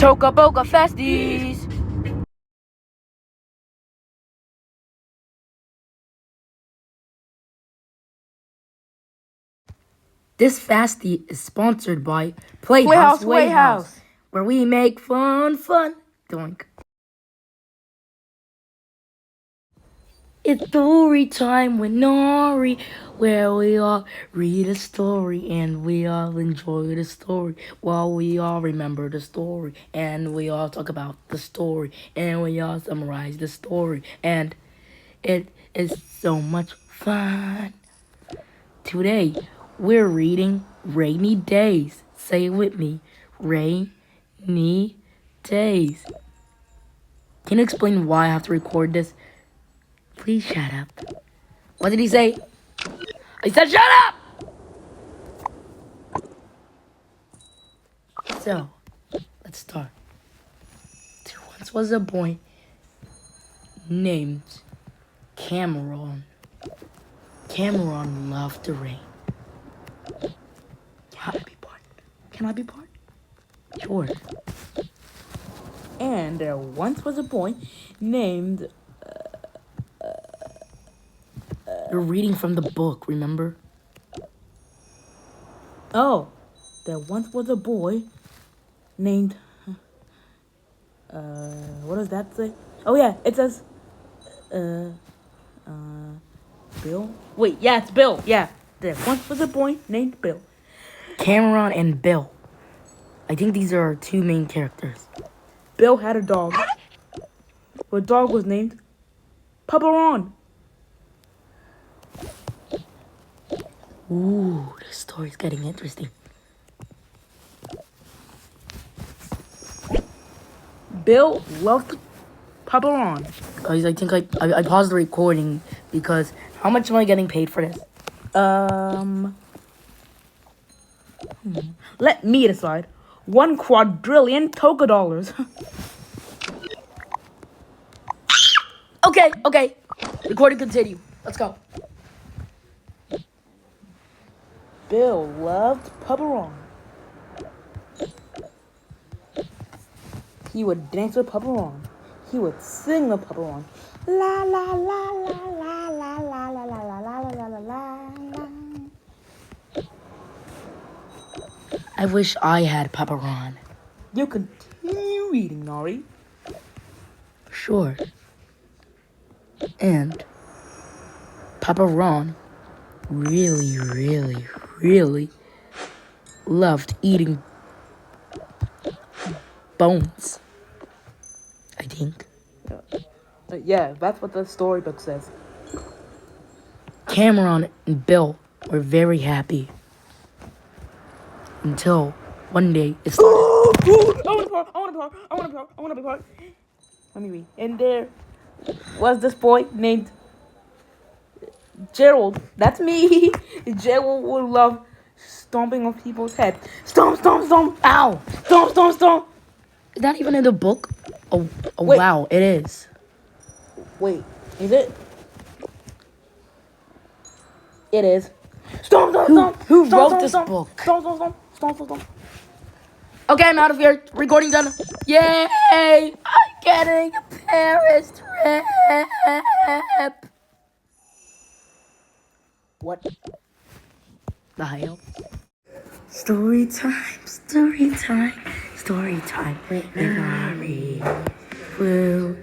Toca, Boca, FASTIES. This fastie is sponsored by Playhouse, where we make fun. Doink. It's story time with Nari, where we all read a story and we all enjoy the story while we all remember the story and we all talk about the story and we all summarize the story and it is so much fun. Today, we're reading Rainy Days. Say it with me. Rainy Days. Can you explain why I have to record this? Please shut up. What did he say? He said shut up! So, let's start. There once was a boy named Cameron. Cameron loved the rain. Can I be part? Can I be part? Sure. And there once was a boy named... You're reading from the book, remember? Oh, there once was a boy named... what does that say? Oh yeah, it says... Bill? Wait, yeah, it's Bill, yeah. There once was a boy named Bill. Cameron and Bill. I think these are our two main characters. Bill had a dog. The dog was named Paparon. Ooh, this story's getting interesting. Bill loved Paparon. Guys, I think I paused the recording because how much am I getting paid for this? Let me decide. 1 quadrillion Toca dollars. Okay. Recording continue. Let's go. Bill loved Paparon. He would dance with Paparon. He would sing with Paparon. La la la la la la la la la la la la la la. I wish I had Paparon. You continue reading, Nari. Sure. And Paparon really loved eating bones. I think. Yeah, that's what the storybook says. Cameron and Bill were very happy. Until one day it started. I want to be part. Let me read. And there was this boy named Gerald. That's me. Gerald would love stomping on people's heads. Stomp. Ow! Stomp! Is that even in the book? Oh wow, it is. Wait, is it? It is. Stomp. Who wrote this book? Stomp. Okay, I'm out of here. Recording done. Yay! I'm getting a Paris trip. What? The hell? Story time. With Nari. Woo.